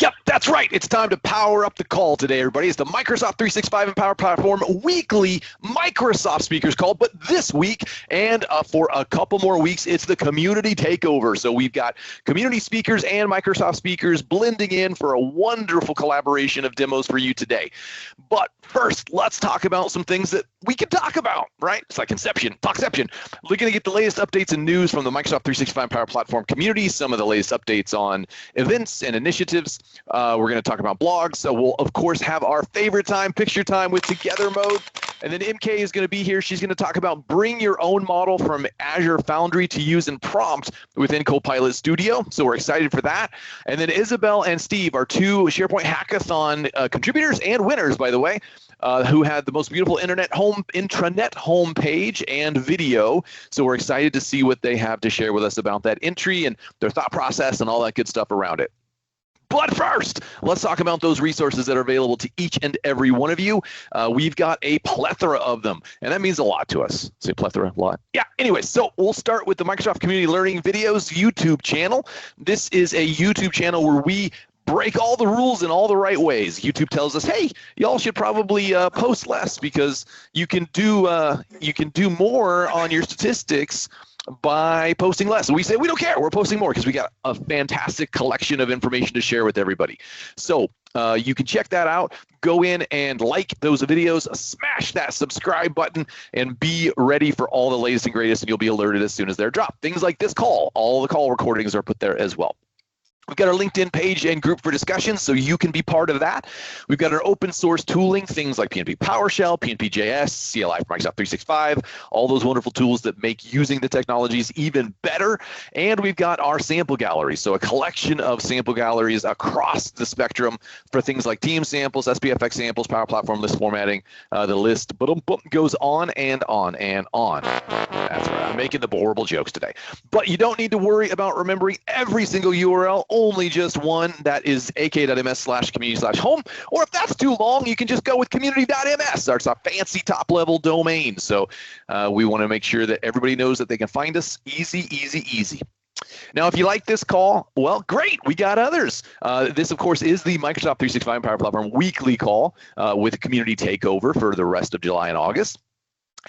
Yep, that's right. It's time to power up the call today, everybody. It's the Microsoft 365 and Power Platform weekly Microsoft speakers call. But this week and for a couple more weeks, it's the community takeover. So we've got community speakers and Microsoft speakers blending in for a wonderful collaboration of demos for you today. But first, let's talk about some things that we can talk about, right? It's like Talkception. We're going to get the latest updates and news from the Microsoft 365 and Power Platform community, some of the latest updates on events and initiatives. We're going to talk about blogs. So we'll, of course, have our favorite time, picture time with Together Mode. And then MK is going to be here. She's going to talk about bring your own model from Azure Foundry to use in prompt within Copilot Studio. So we're excited for that. And then Isabel and Steve are two SharePoint Hackathon contributors and winners, by the way, who had the most beautiful intranet homepage and video. So we're excited to see what they have to share with us about that entry and their thought process and all that good stuff around it. But first, let's talk about those resources that are available to each and every one of you. We've got a plethora of them, and that means a lot to us. Say plethora, a lot. Yeah, anyway, so we'll start with the Microsoft Community Learning Videos YouTube channel. This is a YouTube channel where we break all the rules in all the right ways. YouTube tells us, hey, y'all should probably post less because you can do more on your statistics by posting less. And we say we don't care, we're posting more because we got a fantastic collection of information to share with everybody. So you can check that out. Go in and like those videos, smash that subscribe button, and be ready for all the latest and greatest, and you'll be alerted as soon as they're dropped. Things like this call, all the call recordings are put there as well. We've got our LinkedIn page and group for discussion, so you can be part of that. We've got our open source tooling, things like PNP PowerShell, PNP.js, CLI for Microsoft 365, all those wonderful tools that make using the technologies even better. And we've got our sample gallery, so a collection of sample galleries across the spectrum for things like team samples, SPFX samples, Power Platform list formatting. The list goes on and on and on. That's right, I'm making the horrible jokes today. But you don't need to worry about remembering every single URL, only just one. That is ak.ms/community/home. Or if that's too long, you can just go with community.ms. That's a fancy top-level domain. So we want to make sure that everybody knows that they can find us easy, easy, easy. Now, if you like this call, well, great. We got others. This, of course, is the Microsoft 365 and Power Platform weekly call with community takeover for the rest of July and August.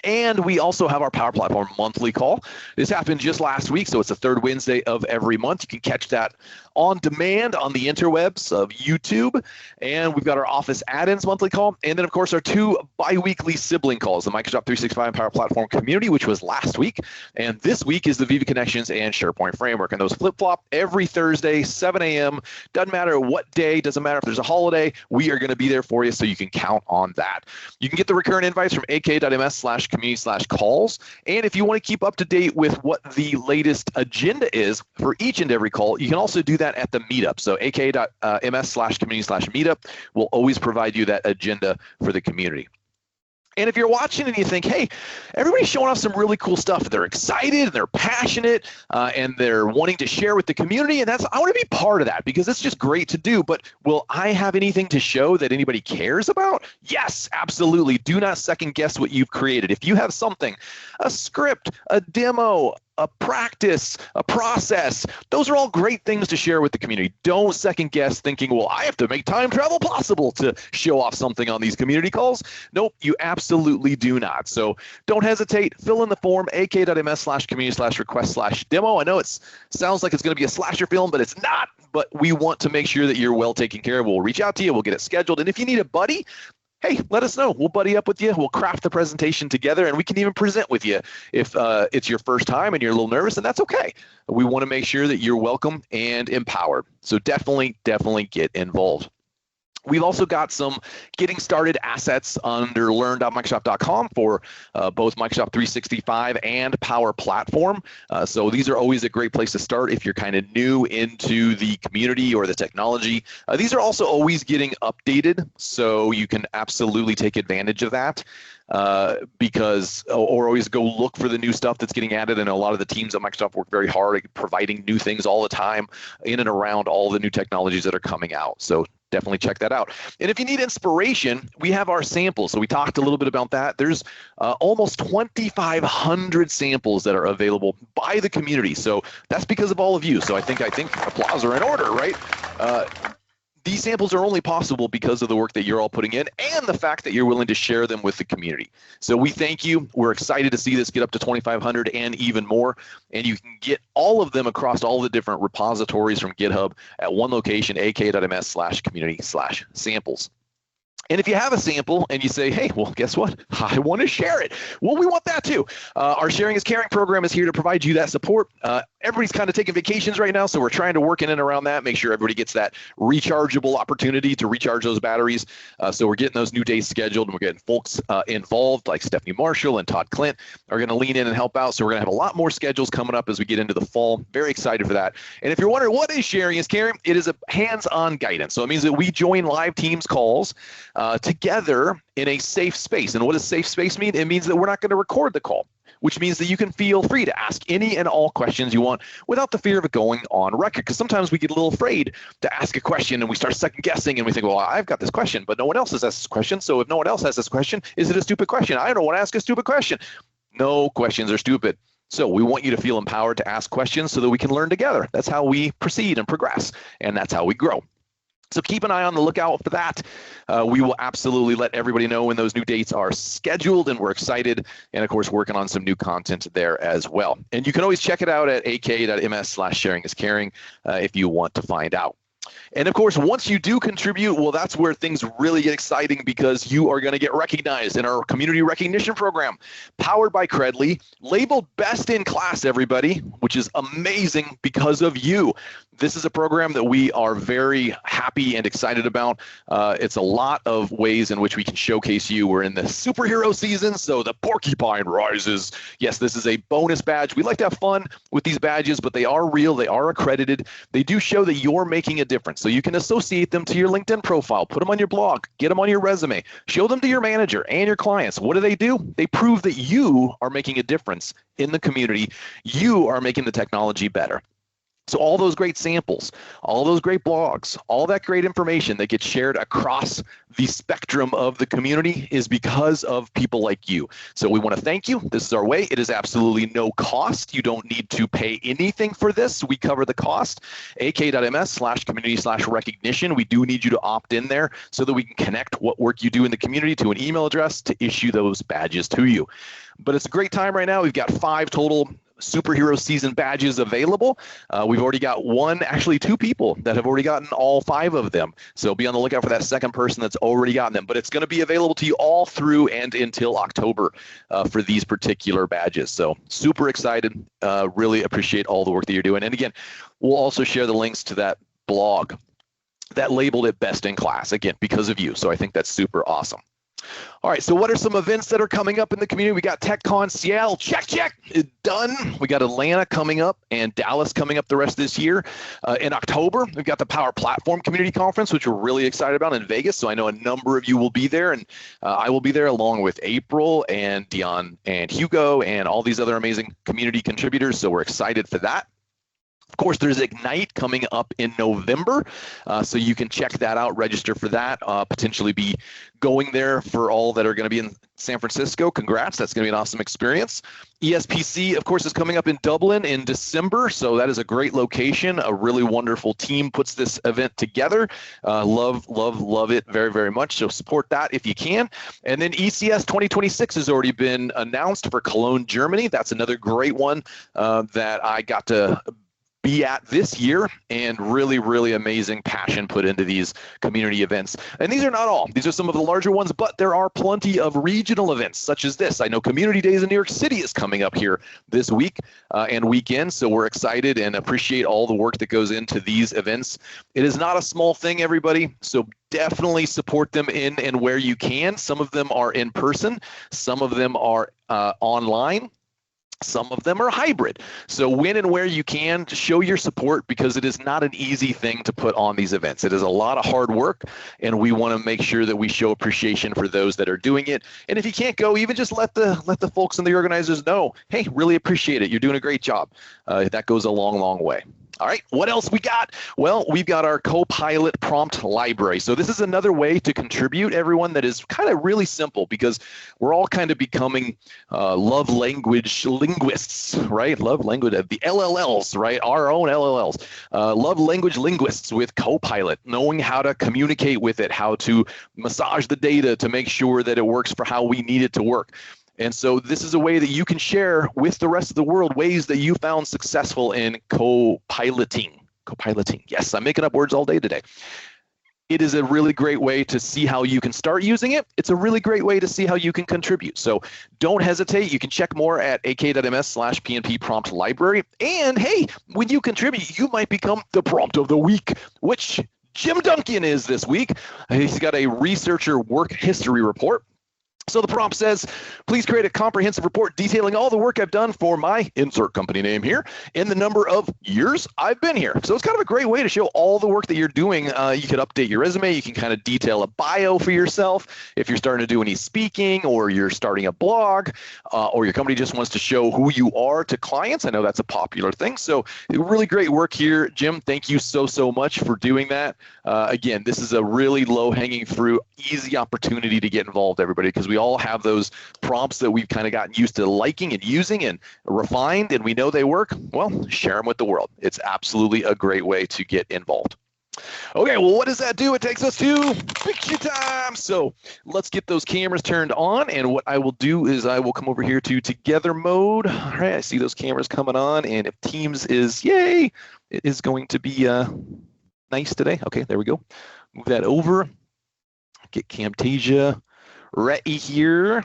And we also have our Power Platform monthly call. This happened just last week, so it's the third Wednesday of every month. You can catch that on demand on the interwebs of YouTube. And we've got our Office Add-ins monthly call. And then, of course, our two bi-weekly sibling calls, the Microsoft 365 and Power Platform Community, which was last week. And this week is the Viva Connections and SharePoint Framework. And those flip-flop every Thursday, 7 a.m. Doesn't matter what day, doesn't matter if there's a holiday, we are going to be there for you, so you can count on that. You can get the recurrent invites from ak.ms/community/calls. And if you want to keep up to date with what the latest agenda is for each and every call, you can also do that at the meetup. So ak.ms/community/meetup will always provide you that agenda for the community. And if you're watching and you think, hey, everybody's showing off some really cool stuff. They're excited and they're passionate and they're wanting to share with the community. And I want to be part of that because it's just great to do. But will I have anything to show that anybody cares about? Yes, absolutely. Do not second guess what you've created. If you have something, a script, a demo, a practice, a process, those are all great things to share with the community. Don't second guess thinking, well, I have to make time travel possible to show off something on these community calls. Nope, you absolutely do not. So don't hesitate, fill in the form, ak.ms/community/request/demo. I know it sounds like it's going to be a slasher film, but it's not. But we want to make sure that you're well taken care of. We'll reach out to you, we'll get it scheduled. And if you need a buddy, hey, let us know. We'll buddy up with you. We'll craft the presentation together, and we can even present with you if it's your first time and you're a little nervous, and that's okay. We want to make sure that you're welcome and empowered. So definitely get involved. We've also got some getting started assets under learn.microsoft.com for both Microsoft 365 and Power Platform. So these are always a great place to start if you're kind of new into the community or the technology. These are also always getting updated, so you can absolutely take advantage of that. Or always go look for the new stuff that's getting added. And a lot of the teams at Microsoft work very hard at providing new things all the time in and around all the new technologies that are coming out. So definitely check that out. And if you need inspiration, we have our samples. So we talked a little bit about that. There's almost 2,500 samples that are available by the community. So that's because of all of you. So I think applause are in order, right? These samples are only possible because of the work that you're all putting in and the fact that you're willing to share them with the community. So we thank you. We're excited to see this get up to 2,500 and even more. And you can get all of them across all the different repositories from GitHub at one location, ak.ms/community/samples. And if you have a sample and you say, hey, well, guess what? I want to share it. Well, we want that too. Our Sharing is Caring program is here to provide you that support. Everybody's kind of taking vacations right now, so we're trying to work in and around that, make sure everybody gets that rechargeable opportunity to recharge those batteries. So we're getting those new days scheduled, and we're getting folks involved like Stephanie Marshall and Todd Clint are going to lean in and help out. So we're going to have a lot more schedules coming up as we get into the fall. Very excited for that. And if you're wondering what is Sharing is Caring, it is a hands-on guidance. So it means that we join live Teams calls together in a safe space. And what does safe space mean? It means that we're not going to record the call, which means that you can feel free to ask any and all questions you want without the fear of it going on record. Because sometimes we get a little afraid to ask a question and we start second guessing and we think, well, I've got this question, but no one else has asked this question. So if no one else has this question, is it a stupid question? I don't want to ask a stupid question. No questions are stupid. So we want you to feel empowered to ask questions so that we can learn together. That's how we proceed and progress, and that's how we grow. So keep an eye on the lookout for that. We will absolutely let everybody know when those new dates are scheduled, and we're excited, and of course working on some new content there as well. And you can always check it out at ak.ms/sharingiscaring if you want to find out. And of course, once you do contribute, well, that's where things really get exciting, because you are going to get recognized in our community recognition program, powered by Credly, labeled best in class, everybody, which is amazing because of you. This is a program that we are very happy and excited about. It's a lot of ways in which we can showcase you. We're in the superhero season, so the porcupine rises. Yes, this is a bonus badge. We like to have fun with these badges, but they are real. They are accredited. They do show that you're making a difference. So you can associate them to your LinkedIn profile, put them on your blog, get them on your resume, show them to your manager and your clients. What do? They prove that you are making a difference in the community. You are making the technology better. So all those great samples, all those great blogs, all that great information that gets shared across the spectrum of the community is because of people like you. So we want to thank you. This is our way. It is absolutely no cost. You don't need to pay anything for this. We cover the cost. ak.ms/community/recognition. We do need you to opt in there so that we can connect what work you do in the community to an email address to issue those badges to you. But it's a great time right now. We've got 5 total superhero season badges available. We've already got two people that have already gotten all 5 of them. So be on the lookout for that second person that's already gotten them. But it's going to be available to you all through and until October for these particular badges. So super excited. Really appreciate all the work that you're doing. And again, we'll also share the links to that blog that labeled it best in class, again, because of you. So I think that's super awesome. All right, so what are some events that are coming up in the community? We got TechCon Seattle, check, done. We got Atlanta coming up and Dallas coming up the rest of this year. In October, we've got the Power Platform Community Conference, which we're really excited about in Vegas. So I know a number of you will be there, and I will be there along with April and Dion and Hugo and all these other amazing community contributors. So we're excited for that. Of course, there's Ignite coming up in November, so you can check that out, register for that, potentially be going there for all that are going to be in San Francisco. Congrats, that's going to be an awesome experience. ESPC, of course, is coming up in Dublin in December, so that is a great location. A really wonderful team puts this event together. Love it very, very much, so support that if you can. And then ECS 2026 has already been announced for Cologne, Germany. That's another great one that I got to be at this year, and really, really amazing passion put into these community events. And these are not all. These are some of the larger ones, but there are plenty of regional events such as this. I know Community Days in New York City is coming up here this week and weekend, so we're excited and appreciate all the work that goes into these events. It is not a small thing, everybody, so definitely support them in and where you can. Some of them are in person, some of them are online. Some of them are hybrid. So when and where you can, show your support, because it is not an easy thing to put on these events. It is a lot of hard work, and we want to make sure that we show appreciation for those that are doing it. And if you can't go, even just let the folks and the organizers know, hey, really appreciate it. You're doing a great job. That goes a long, long way. All right, what else we got? Well, we've got our Copilot prompt library. So this is another way to contribute, everyone, that is kind of really simple because we're all kind of becoming love language linguists, right? Love language, the LLLs, right? Our own LLLs. Love language linguists with Copilot, knowing how to communicate with it, how to massage the data to make sure that it works for how we need it to work. And so this is a way that you can share with the rest of the world ways that you found successful in co-piloting. Co-piloting. Yes, I'm making up words all day today. It is a really great way to see how you can start using it. It's a really great way to see how you can contribute. So don't hesitate. You can check more at ak.ms/PNP prompt library. And hey, when you contribute, you might become the prompt of the week, which Jim Duncan is this week. He's got a researcher work history report. So the prompt says, please create a comprehensive report detailing all the work I've done for my insert company name here and the number of years I've been here. So it's kind of a great way to show all the work that you're doing. You could update your resume. You can kind of detail a bio for yourself if you're starting to do any speaking or you're starting a blog or your company just wants to show who you are to clients. I know that's a popular thing. So really great work here, Jim. Thank you so much for doing that. Again, this is a really low-hanging fruit, easy opportunity to get involved, everybody, because we all have those prompts that we've kind of gotten used to liking and using and refined, and we know they work. Well, share them with the world. It's absolutely a great way to get involved. Okay, well, what does that do? It takes us to picture time. So let's get those cameras turned on, and what I will do is I will come over here to together mode. All right, I see those cameras coming on, and if Teams is, yay, it is going to be nice today. Okay, there we go. Move that over. Get Camtasia ready here.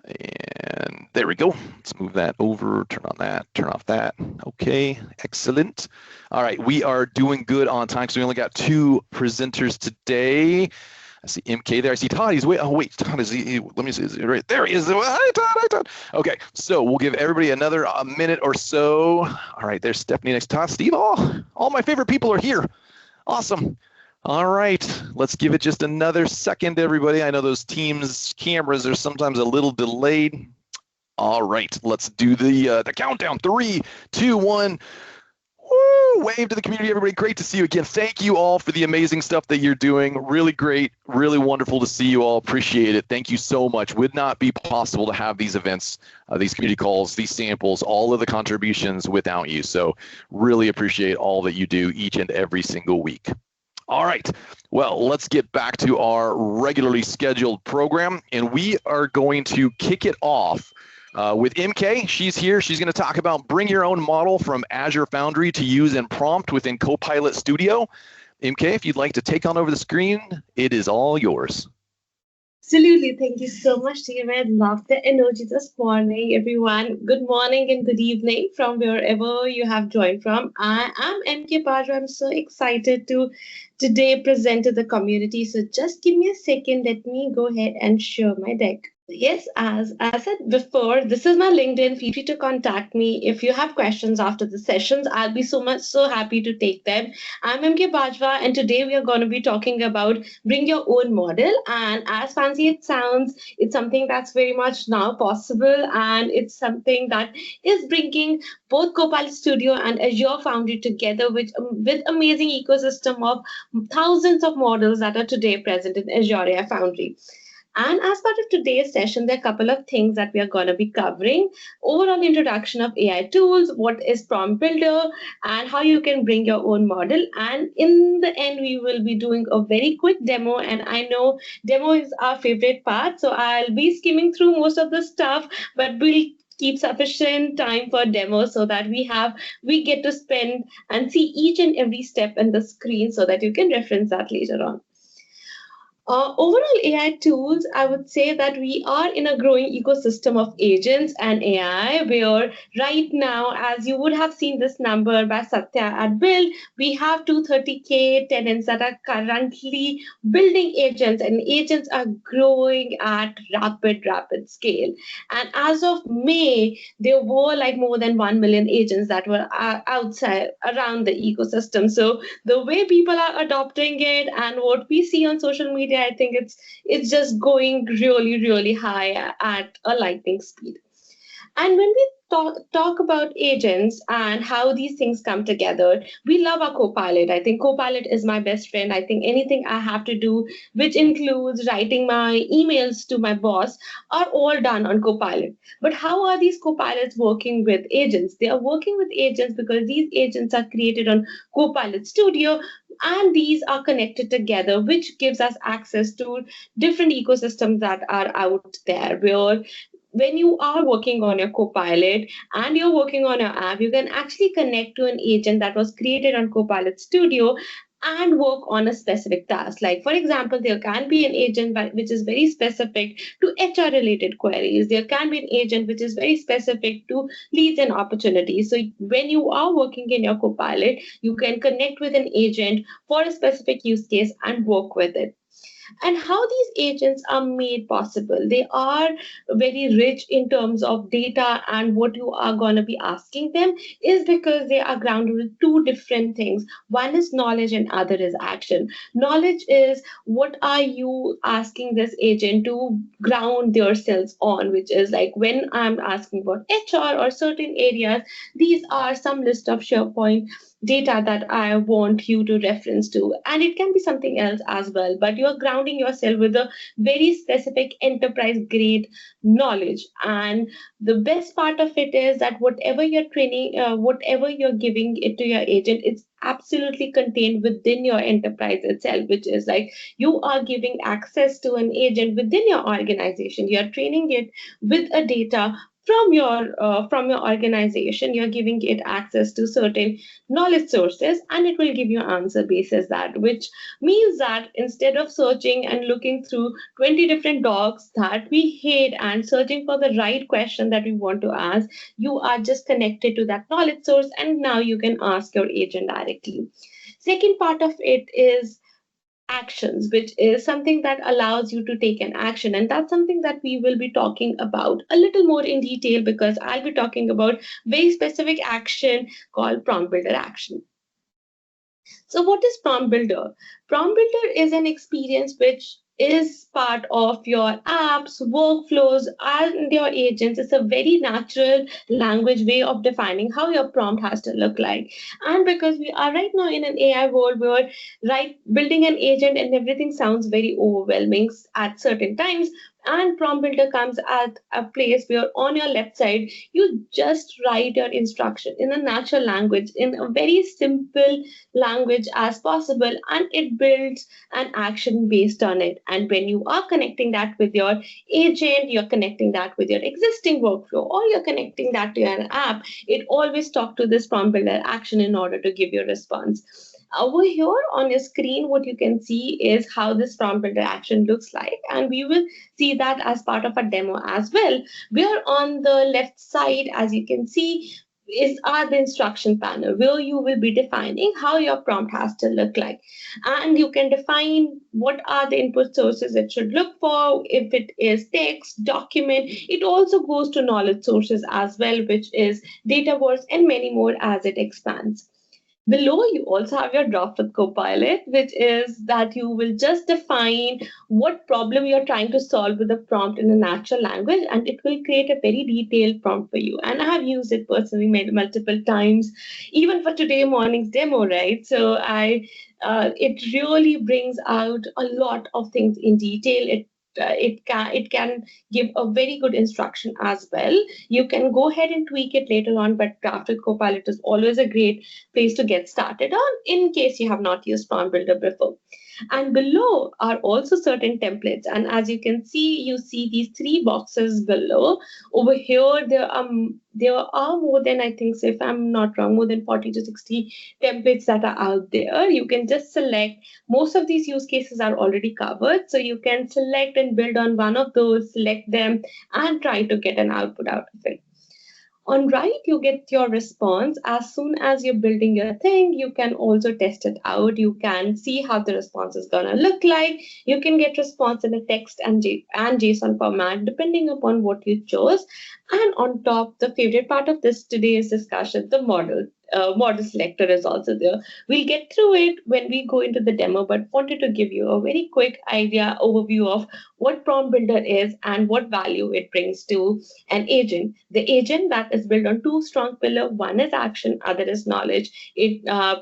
And there we go. Let's move that over, turn on that, turn off that. Okay, excellent. All right, we are doing good on time because we only got 2 presenters today. I see MK there. I see Todd. He's wait, Todd is he? Let me see. Is he right there? He is. Hi, Todd. Hi, Todd. Okay, so we'll give everybody another minute or so. All right, there's Stephanie next to Todd. Steve, all my favorite people are here. Awesome. All right, let's give it just another second, everybody. I know those Teams cameras are sometimes a little delayed. All right, let's do the countdown. 3, 2, 1. Woo! Wave to the community, everybody. Great to see you again. Thank you all for the amazing stuff that you're doing. Really great, really wonderful to see you all. Appreciate it. Thank you so much. Would not be possible to have these events, these community calls, these samples, all of the contributions without you. So really appreciate all that you do each and every single week. All right, well, let's get back to our regularly scheduled program, and we are going to kick it off with MK. She's here. She's going to talk about bring your own model from Azure Foundry to use and prompt within Copilot Studio. MK, if you'd like to take on over the screen, it is all yours. Absolutely. Thank you so much, team. I love the energy this morning, everyone. Good morning and good evening from wherever you have joined from. I am MK Bajwa. I'm so excited to today present to the community. So just give me a second. Let me go ahead and share my deck. Yes, as I said before, this is my LinkedIn. Feel free to contact me if you have questions after the sessions. I'll be so happy to take them. I'm MK Bajwa, and today we are going to be talking about bring your own model. And as fancy it sounds, it's something that's very much now possible, and it's something that is bringing both Copilot Studio and Azure Foundry together with amazing ecosystem of thousands of models that are today present in Azure AI Foundry. And as part of today's session, there are a couple of things that we are going to be covering. Overall introduction of AI tools, what is Prompt Builder, and how you can bring your own model. And in the end, we will be doing a very quick demo. And I know demo is our favorite part, so I'll be skimming through most of the stuff, but we'll keep sufficient time for demo so that we get to spend and see each and every step in the screen so that you can reference that later on. Overall AI tools, I would say that we are in a growing ecosystem of agents and AI, where right now, as you would have seen this number by Satya at Build, we have 230K tenants that are currently building agents, and agents are growing at rapid scale. And as of May, there were like more than 1 million agents that were outside around the ecosystem. So the way people are adopting it and what we see on social media, I think it's just going really high at a lightning speed. And when we talk about agents and how these things come together. We love our Copilot. I think Copilot is my best friend. I think anything I have to do, which includes writing my emails to my boss, are all done on Copilot. But how are these Copilots working with agents? They are working with agents because these agents are created on Copilot Studio, and these are connected together, which gives us access to different ecosystems that are out there, where when you are working on your Copilot and you're working on your app, you can actually connect to an agent that was created on Copilot Studio and work on a specific task. Like, for example, there can be an agent which is very specific to HR related queries. There can be an agent which is very specific to leads and opportunities. So when you are working in your Copilot, you can connect with an agent for a specific use case and work with it. And how these agents are made possible, they are very rich in terms of data, and what you are going to be asking them is because they are grounded with two different things. One is knowledge and other is action. Knowledge is what are you asking this agent to ground themselves on, which is like when I'm asking about HR or certain areas, these are some list of SharePoint data that I want you to reference to. And it can be something else as well, but you are grounding yourself with a very specific enterprise grade knowledge. And the best part of it is that whatever you're training, whatever you're giving it to your agent, it's absolutely contained within your enterprise itself, which is like you are giving access to an agent within your organization. You're training it with a data from your organization. You're giving it access to certain knowledge sources, and it will give you answer basis that, which means that instead of searching and looking through 20 different docs that we hate and searching for the right question that we want to ask, you are just connected to that knowledge source, and now you can ask your agent directly. Second part of it is actions, which is something that allows you to take an action. And that's something that we will be talking about a little more in detail, because I'll be talking about very specific action called prompt builder action. So what is prompt builder? Prompt builder is an experience which is part of your apps, workflows, and your agents. It's a very natural language way of defining how your prompt has to look like. And because we are right now in an AI world where building an agent and everything sounds very overwhelming at certain times, and prompt builder comes at a place where on your left side you just write your instruction in a natural language, in a very simple language as possible, and it builds an action based on it. And when you are connecting that with your agent, you're connecting that with your existing workflow, or you're connecting that to an app, it always talk to this prompt builder action in order to give you a response. Over here on your screen, what you can see is how this prompt builder action looks like, and we will see that as part of a demo as well. Where on the left side, as you can see, are the instruction panel, where you will be defining how your prompt has to look like. And you can define what are the input sources it should look for. If it is text, document, it also goes to knowledge sources as well, which is Dataverse and many more as it expands. Below, you also have your draft with Copilot, which is that you will just define what problem you're trying to solve with a prompt in a natural language, and it will create a very detailed prompt for you. And I have used it personally multiple times, even for today morning's demo, right? So it really brings out a lot of things in detail. It can give a very good instruction as well. You can go ahead and tweak it later on, but Draft with Copilot is always a great place to get started on in case you have not used Prompt Builder before. And below are also certain templates. And as you can see, you see these three boxes below. Over here, there are more than, I think, so if I'm not wrong, more than 40 to 60 templates that are out there. You can just select. Most of these use cases are already covered. So you can select and build on one of those, select them, and try to get an output out of it. On right, you get your response. As soon as you're building your thing, you can also test it out. You can see how the response is going to look like. You can get response in a text and JSON format, depending upon what you chose. And on top, the favorite part of today's discussion, the model. model selector is also there. We'll get through it when we go into the demo, but wanted to give you a very quick overview of what prompt builder is and what value it brings to an agent. The agent that is built on two strong pillars. One is action, other is knowledge.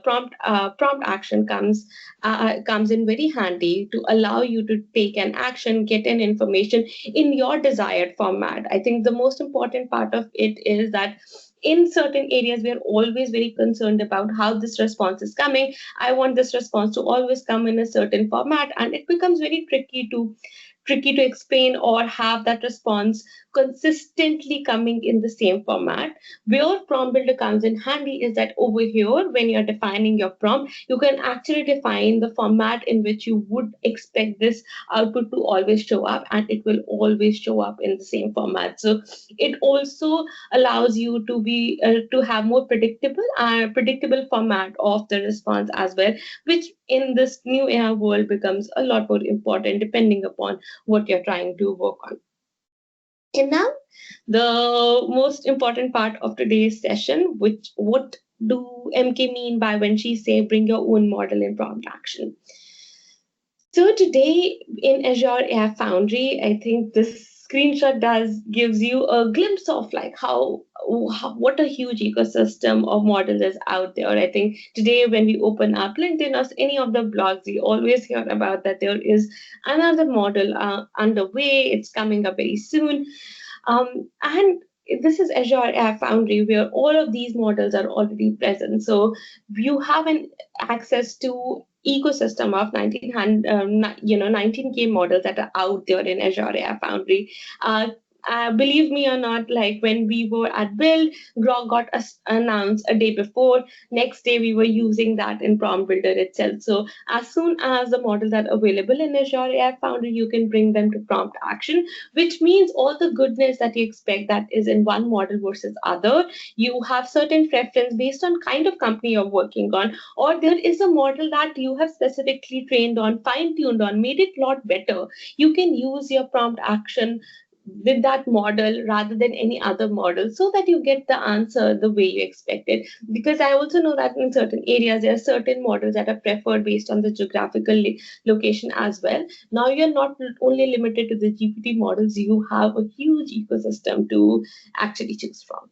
Prompt action comes in very handy to allow you to take an action, get an information in your desired format. I think the most important part of it is that in certain areas, we are always very concerned about how this response is coming. I want this response to always come in a certain format, and it becomes very tricky to explain or have that response consistently coming in the same format. Where prompt builder comes in handy is that over here, when you're defining your prompt, you can actually define the format in which you would expect this output to always show up, and it will always show up in the same format. So it also allows you to have more predictable format of the response as well, which in this new AI world becomes a lot more important depending upon what you're trying to work on. And now, the most important part of today's session, which what do MK mean by when she say bring your own model in prompt action? So today in Azure AI Foundry, I think this screenshot gives you a glimpse of like what a huge ecosystem of models is out there. I think today when we open up LinkedIn or any of the blogs, we always hear about that there is another model underway. It's coming up very soon. And this is Azure AI Foundry, where all of these models are already present. So you have an access to ecosystem of 19K models that are out there in Azure AI Foundry. Believe me or not, like when we were at Build, Grok got announced a day before. Next day, we were using that in Prompt Builder itself. So as soon as the models are available in Azure AI Foundry, you can bring them to prompt action, which means all the goodness that you expect that is in one model versus other. You have certain preference based on kind of company you're working on, or there is a model that you have specifically trained on, fine-tuned on, made it a lot better. You can use your prompt action with that model rather than any other model so that you get the answer the way you expected. Because I also know that in certain areas, there are certain models that are preferred based on the geographical location as well. Now you're not only limited to the GPT models, you have a huge ecosystem to actually choose from.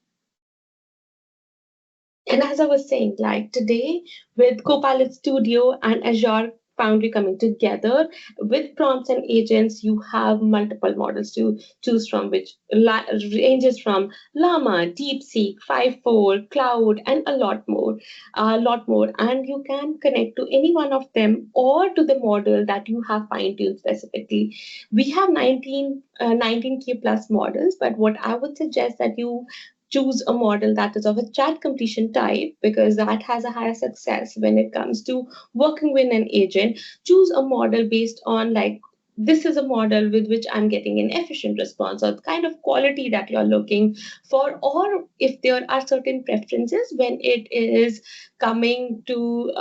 And as I was saying, like today with Copilot Studio and Azure Foundry coming together with prompts and agents, you have multiple models to choose from, which ranges from Llama, DeepSeek, 5.4, Cloud, and a lot more. And you can connect to any one of them or to the model that you have fine-tuned specifically. We have 19K plus models, but what I would suggest that you choose a model that is of a chat completion type, because that has a higher success when it comes to working with an agent. Choose a model based on like, this is a model with which I'm getting an efficient response or the kind of quality that you're looking for, or if there are certain preferences when it is coming to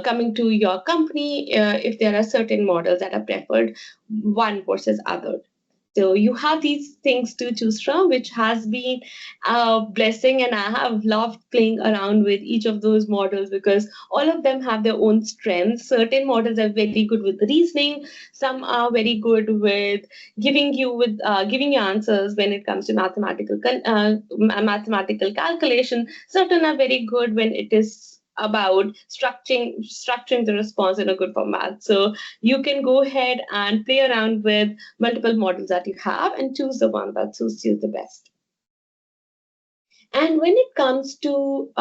coming to your company, if there are certain models that are preferred one versus other. So you have these things to choose from, which has been a blessing. And I have loved playing around with each of those models because all of them have their own strengths. Certain models are very good with reasoning. Some are very good with giving you answers when it comes to mathematical calculation. Certain are very good when it is about structuring the response in a good format. So you can go ahead and play around with multiple models that you have and choose the one that suits you the best. And when it comes to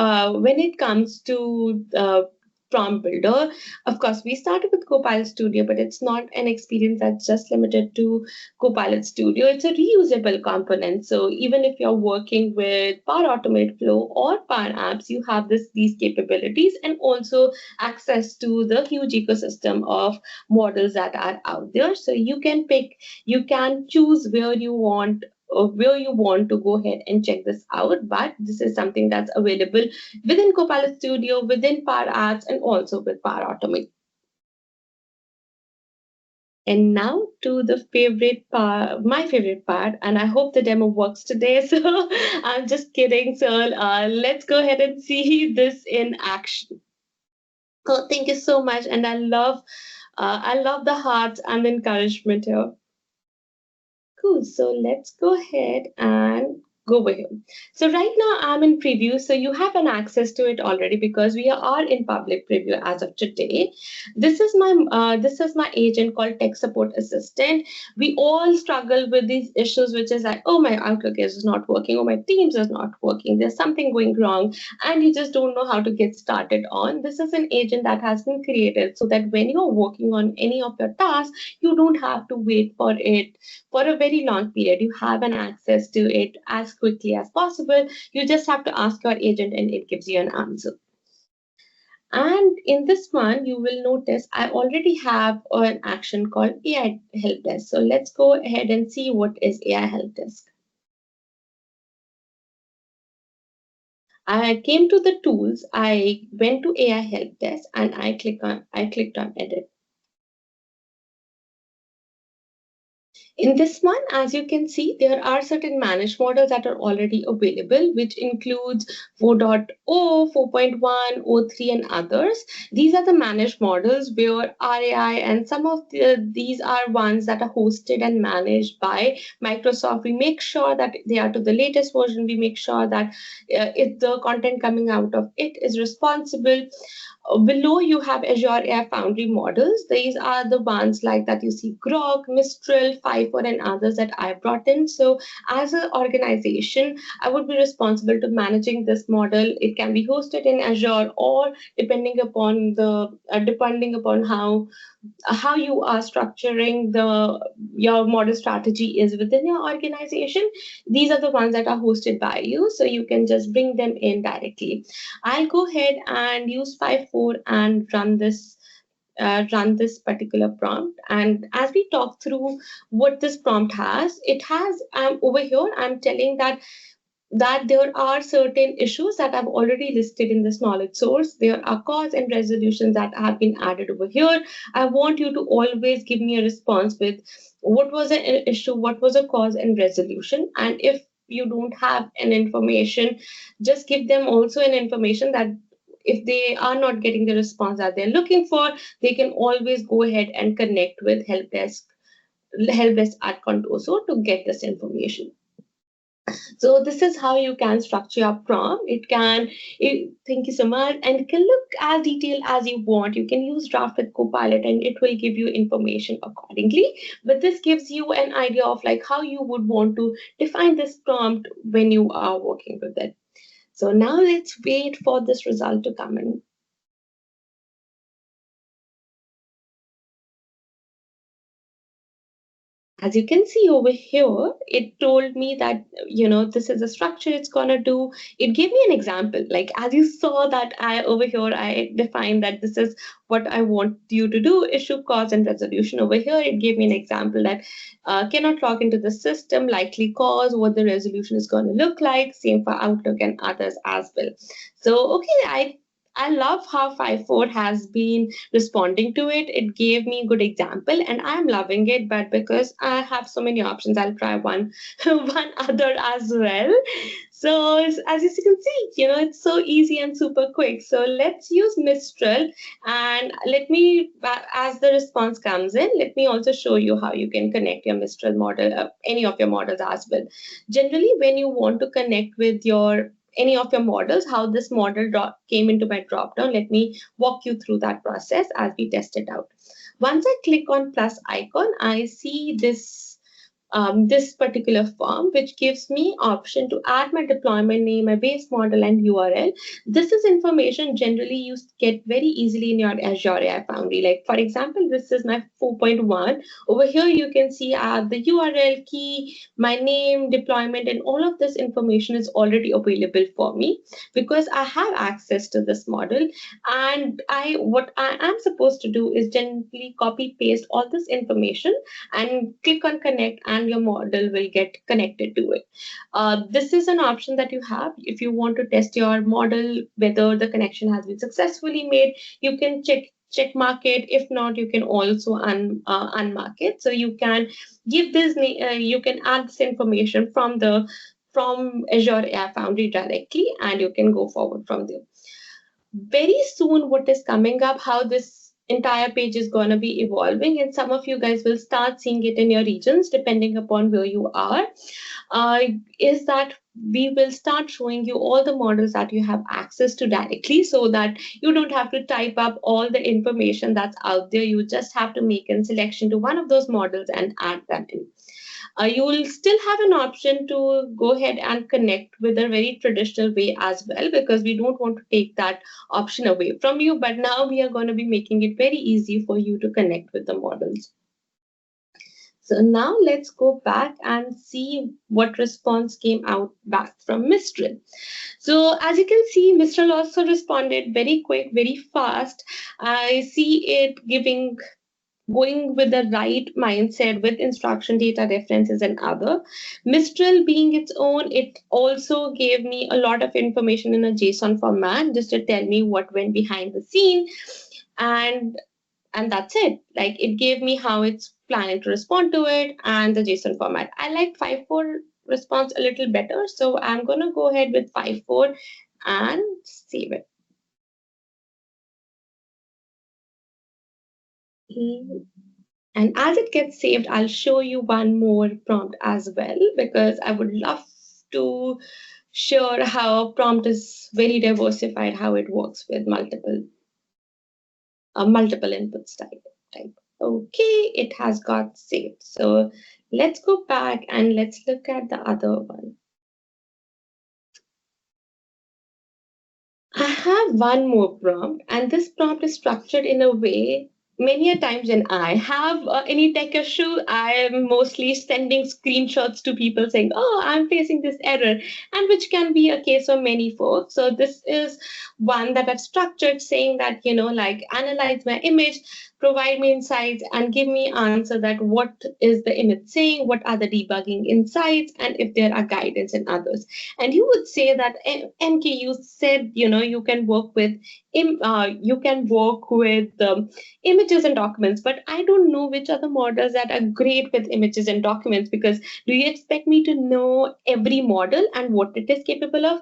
prompt builder, of course, we started with Copilot Studio, but it's not an experience that's just limited to Copilot Studio. It's a reusable component. So even if you're working with Power Automate Flow or Power Apps, you have these capabilities and also access to the huge ecosystem of models that are out there. So you can choose where you want to go ahead and check this out. But this is something that's available within Copilot Studio, within Power Apps, and also with Power Automate. And now to the favorite part, my favorite part, and I hope the demo works today. So I'm just kidding. So let's go ahead and see this in action. So thank you so much, and I love the hearts and the encouragement here. Cool. So let's go ahead and go over here. So right now I'm in preview. So you have an access to it already because we are in public preview as of today. This is my agent called Tech Support Assistant. We all struggle with these issues, which is like, oh, my Outlook is not working, or my Teams is not working. There's something going wrong, and you just don't know how to get started on. This is an agent that has been created so that when you're working on any of your tasks, you don't have to wait for it for a very long period. You have an access to it as quickly as possible. You just have to ask your agent and it gives you an answer. And in this one, you will notice I already have an action called AI Help Desk. So let's go ahead and see what is AI Help Desk. I came to the tools, I went to AI Help Desk, and I clicked on edit. In this one, as you can see, there are certain managed models that are already available, which includes 4.0, 4.1, O3, and others. These are the managed models where RAI, and some of these are ones that are hosted and managed by Microsoft. We make sure that they are to the latest version. We make sure that if the content coming out of it is responsible. Below you have Azure AI Foundry models. These are the ones like that you see Grok, Mistral, Pfeiffer, and others that I brought in. So as an organization, I would be responsible to managing this model. It can be hosted in Azure, or depending upon how you are structuring your model strategy is within your organization. These are the ones that are hosted by you, so you can just bring them in directly. I'll go ahead and use 5.4 and run this particular prompt. And as we talk through what this prompt has, it has over here I'm telling that there are certain issues that I've already listed in this knowledge source. There are cause and resolutions that have been added over here. I want you to always give me a response with what was an issue, what was a cause and resolution. And if you don't have an information, just give them also an information that if they are not getting the response that they're looking for, they can always go ahead and connect with help desk at Contoso to get this information. So this is how you can structure your prompt. Thank you so much. And it can look as detailed as you want. You can use draft with Copilot and it will give you information accordingly. But this gives you an idea of like how you would want to define this prompt when you are working with it. So now let's wait for this result to come in. As you can see over here, it told me that, this is the structure it's going to do. It gave me an example. Like, as you saw that over here, I defined that this is what I want you to do, issue, cause, and resolution. Over here, it gave me an example that cannot log into the system, likely cause, what the resolution is going to look like, same for Outlook and others as well. So, okay, I love how 5.4 has been responding to it. It gave me a good example and I'm loving it, but because I have so many options, I'll try one other as well. So as you can see, it's so easy and super quick. So let's use Mistral, and let me, as the response comes in, let me also show you how you can connect your Mistral model, any of your models as well. Generally, when you want to connect with any of your models, how this model came into my dropdown. Let me walk you through that process as we test it out. Once I click on plus icon, I see this particular form, which gives me option to add my deployment name, my base model, and URL. This is information generally you get very easily in your Azure AI Foundry. Like, for example, this is my 4.1. Over here, you can see I have the URL key, my name, deployment, and all of this information is already available for me because I have access to this model. And what I am supposed to do is generally copy paste all this information and click on connect, and your model will get connected to it. This is an option that you have. If you want to test your model, whether the connection has been successfully made, you can check check mark it. If not, you can also unmark it. So you can give this, you can add this information from Azure AI Foundry directly, and you can go forward from there. Very soon, what is coming up, how this entire page is going to be evolving, and some of you guys will start seeing it in your regions depending upon where you are, is that we will start showing you all the models that you have access to directly, so that you don't have to type up all the information that's out there. You just have to make a selection to one of those models and add that in. You will still have an option to go ahead and connect with a very traditional way as well, because we don't want to take that option away from you. But now we are going to be making it very easy for you to connect with the models. So now let's go back and see what response came out back from Mistral. So as you can see, Mistral also responded very quick, very fast. I see it going with the right mindset with instruction, data references, and other. Mistral being its own, it also gave me a lot of information in a JSON format just to tell me what went behind the scene. And that's it. Like, it gave me how it's planning to respond to it and the JSON format. I like 5.4 response a little better, so I'm going to go ahead with 5.4 and save it. And as it gets saved, I'll show you one more prompt as well, because I would love to share how prompt is very diversified, how it works with multiple inputs type. Okay, it has got saved. So let's go back and let's look at the other one. I have one more prompt, and this prompt is structured in a way. Many a times when I have any tech issue, I am mostly sending screenshots to people saying, oh, I'm facing this error, and which can be a case for many folks. So this is one that I've structured saying that, like, analyze my image, provide me insights, and give me answer that what is the image saying, what are the debugging insights, and if there are guidance and others. And you would say that, MK, you said, you can work with images and documents, but I don't know which are the models that are great with images and documents, because do you expect me to know every model and what it is capable of?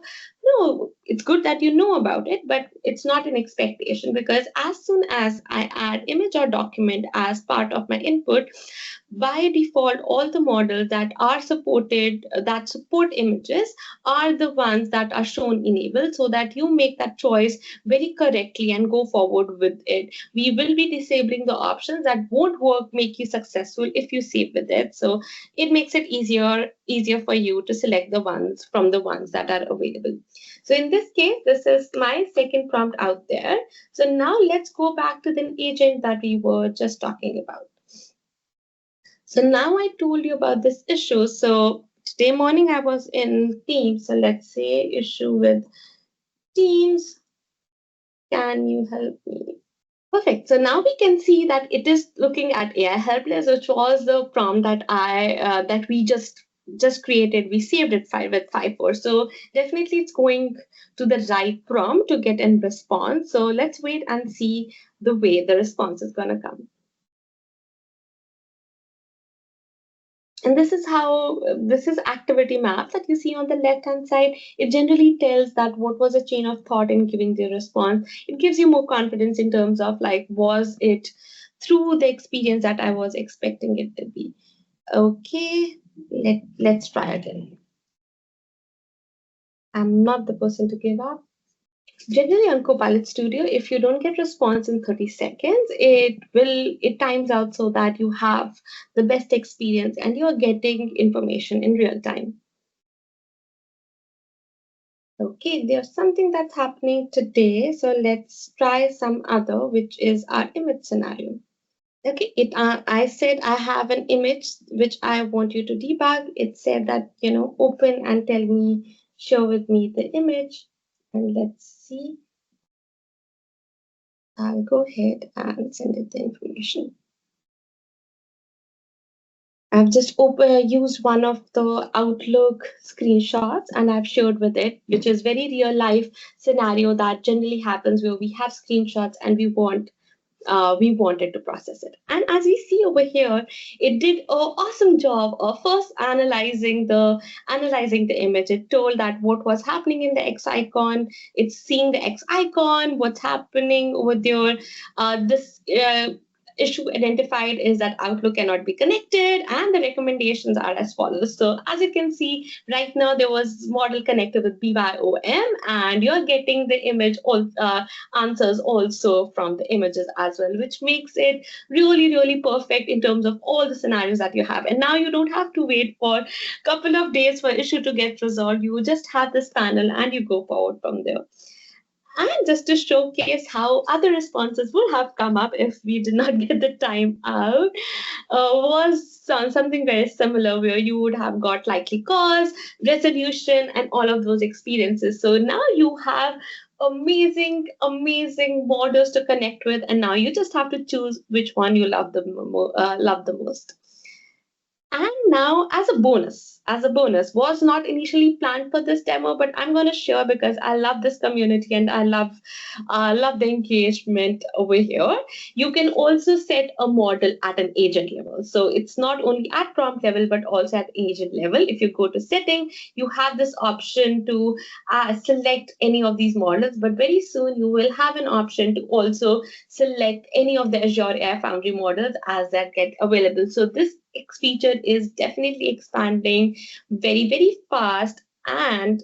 No, it's good that you know about it, but it's not an expectation, because as soon as I add image or document as part of my input, by default, all the models that are supported, that support images, are the ones that are shown enabled, so that you make that choice very correctly and go forward with it. We will be disabling the options that won't work, make you successful if you save with it. So it makes it easier for you to select the ones from the ones that are available. So in this case, this is my second prompt out there. So now let's go back to the agent that we were just talking about. So now I told you about this issue. So today morning I was in Teams. So let's say issue with Teams. Can you help me? Perfect. So now we can see that it is looking at AI helpless, which was the prompt that we just created. We saved it with 5.4. So definitely it's going to the right prompt to get a response. So let's wait and see the way the response is going to come. And this is activity map that you see on the left-hand side. It generally tells that what was a chain of thought in giving the response. It gives you more confidence in terms of, like, was it through the experience that I was expecting it to be. Okay, let's try again. I'm not the person to give up. Generally on Copilot Studio, if you don't get response in 30 seconds, it times out so that you have the best experience and you're getting information in real time. Okay, there's something that's happening today. So let's try some other, which is our image scenario. Okay, I said I have an image which I want you to debug. It said that, open and tell me, share with me the image. And let's see. I'll go ahead and send it the information. I've just used one of the Outlook screenshots and I've shared with it, which is very real life scenario that generally happens where we have screenshots and we want we wanted to process it. And as we see over here, it did an awesome job of first analyzing the image. It told that what was happening in the X icon. It's seeing the X icon, what's happening with your this issue identified is that Outlook cannot be connected, and the recommendations are as follows. So as you can see, right now there was model connected with BYOM, and you're getting the image answers also from the images as well, which makes it really, really perfect in terms of all the scenarios that you have. And now you don't have to wait for a couple of days for issue to get resolved. You just have this panel and you go forward from there. And just to showcase how other responses would have come up if we did not get the time out, was something very similar where you would have got likely cause, resolution, and all of those experiences. So now you have amazing models to connect with, and now you just have to choose which one you love the most. And now, as a bonus, was not initially planned for this demo, but I'm going to share because I love this community and I love the engagement over here. You can also set a model at an agent level. So it's not only at prompt level, but also at agent level. If you go to setting, you have this option to select any of these models, but very soon you will have an option to also select any of the Azure Foundry models as that get available. So this feature is definitely expanding very fast, and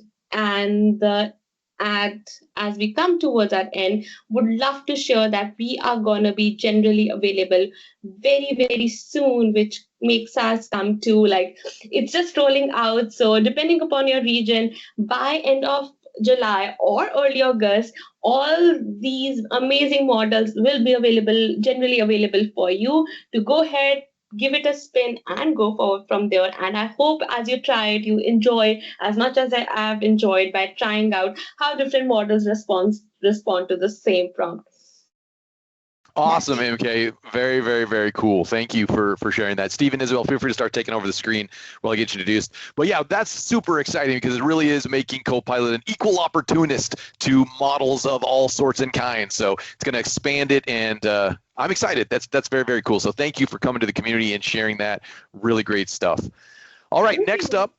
as we come towards that end, would love to share that we are going to be generally available very soon, which makes us come to like it's just rolling out. So depending upon your region, by end of July or early August, all these amazing models will be generally available for you to go ahead, give it a spin, and go forward from there. And I hope as you try it, you enjoy as much as I have enjoyed by trying out how different models respond to the same prompt. Awesome, MK. Very cool. Thank you for sharing that. Steve and Isabel, feel free to start taking over the screen while I get you introduced. But yeah, that's super exciting because it really is making Copilot an equal opportunist to models of all sorts and kinds. So it's going to expand it, and I'm excited. That's very cool. So thank you for coming to the community and sharing that really great stuff. All right, next up,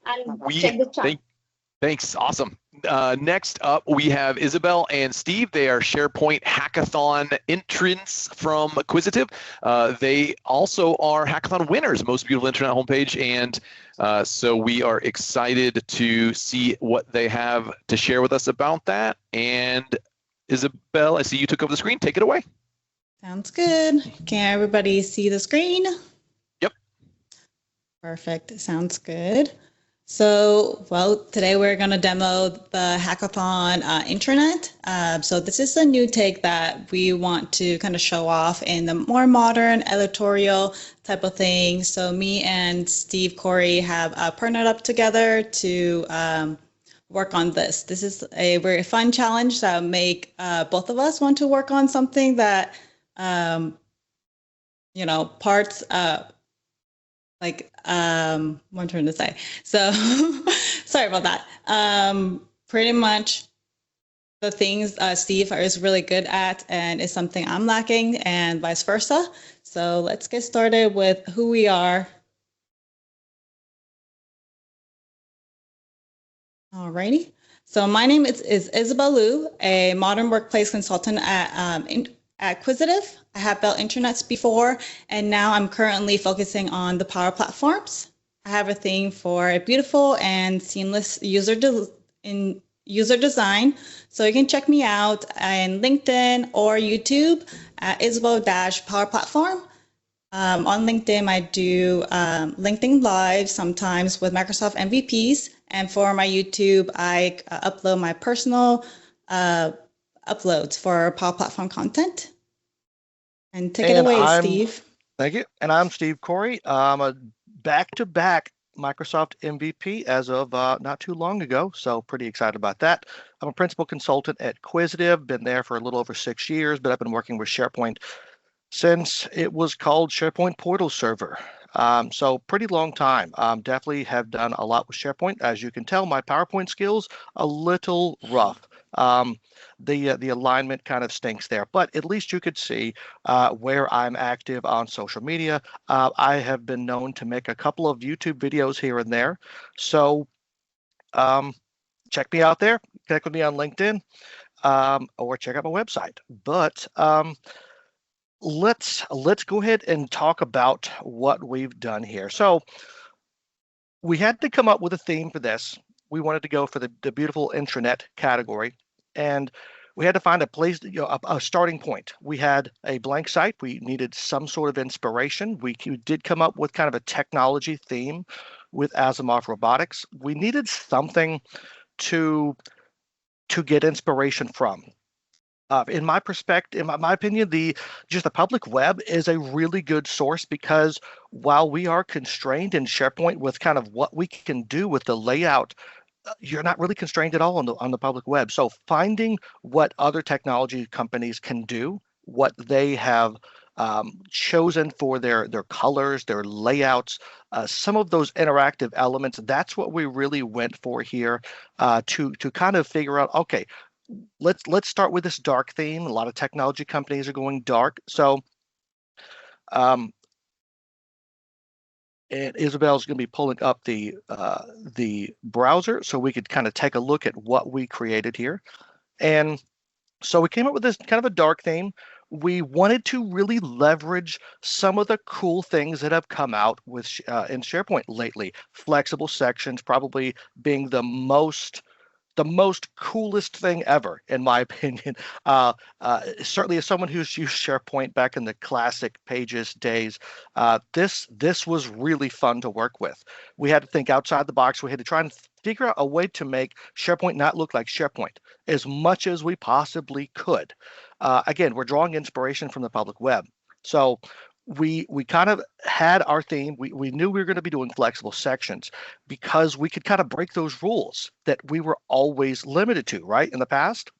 thanks. Awesome. Next up, we have Isabel and Steve. They are SharePoint Hackathon entrants from Quisitive. They also are Hackathon winners, most beautiful internet homepage. And so we are excited to see what they have to share with us about that. And Isabel, I see you took over the screen. Take it away. Sounds good. Can everybody see the screen? Yep. Perfect. Sounds good. So, well, today we're going to demo the Hackathon intranet. So this is a new take that we want to kind of show off in the more modern editorial type of thing. So me and Steve Corey have partnered up together to work on this. This is a very fun challenge that will make both of us want to work on something that, parts what I'm trying to say. So sorry about that. Pretty much the things Steve is really good at and is something I'm lacking, and vice versa. So let's get started with who we are. Alrighty. So my name is Isabel Liu, a modern workplace consultant at Quisitive. I have built intranets before, and now I'm currently focusing on the Power Platforms. I have a thing for a beautiful and seamless user design. So you can check me out on LinkedIn or YouTube at Isabel-Power Platform. On LinkedIn, I do LinkedIn Live sometimes with Microsoft MVPs. And for my YouTube, I upload my personal uploads for Power Platform content. And take it away, Steve. Thank you. And I'm Steve Corey. I'm a back-to-back Microsoft MVP as of not too long ago, so pretty excited about that. I'm a principal consultant at Quisitive, been there for a little over 6 years, but I've been working with SharePoint since it was called SharePoint Portal Server. So pretty long time. Definitely have done a lot with SharePoint. As you can tell, my PowerPoint skills a little rough. The alignment kind of stinks there, but at least you could see where I'm active on social media. I have been known to make a couple of YouTube videos here and there, so check me out there. Connect with me on LinkedIn, or check out my website. But let's go ahead and talk about what we've done here. So we had to come up with a theme for this. We wanted to go for the beautiful intranet category, and we had to find a place, a starting point. We had a blank site. We needed some sort of inspiration. We did come up with kind of a technology theme with Asimov Robotics. We needed something to get inspiration from. In my perspective, in my opinion, the public web is a really good source, because while we are constrained in SharePoint with kind of what we can do with the layout, you're not really constrained at all on the public web. So finding what other technology companies can do, what they have chosen for their colors, their layouts, some of those interactive elements, that's what we really went for here, to kind of figure out, okay, let's start with this dark theme. A lot of technology companies are going dark. So and Isabel's going to be pulling up the browser so we could kind of take a look at what we created here. And so we came up with this kind of a dark theme. We wanted to really leverage some of the cool things that have come out with in SharePoint lately. Flexible sections probably being the most coolest thing ever, in my opinion. Certainly, as someone who's used SharePoint back in the classic Pages days, this was really fun to work with. We had to think outside the box. We had to try and figure out a way to make SharePoint not look like SharePoint as much as we possibly could. Again, we're drawing inspiration from the public web. So we kind of had our theme. We knew we were going to be doing flexible sections because we could kind of break those rules that we were always limited to, right, in the past.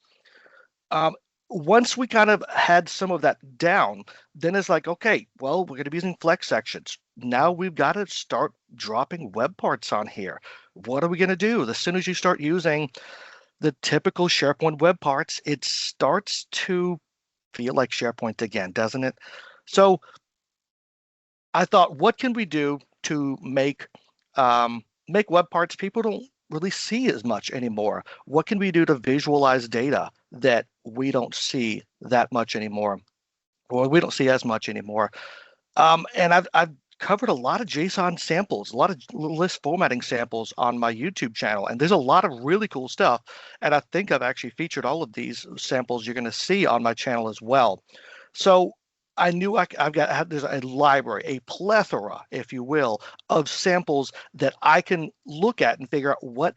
Once we kind of had some of that down, then it's like, okay, well, we're going to be using flex sections. Now we've got to start dropping web parts on here. What are we going to do? As soon as you start using the typical SharePoint web parts, it starts to feel like SharePoint again, doesn't it? So I thought, what can we do to make web parts people don't really see as much anymore? What can we do to visualize data that we don't see that much anymore, or we don't see as much anymore? And I've covered a lot of JSON samples, a lot of list formatting samples on my YouTube channel, and there's a lot of really cool stuff. And I think I've actually featured all of these samples you're going to see on my channel as well. So I knew there's a library, a plethora, if you will, of samples that I can look at and figure out what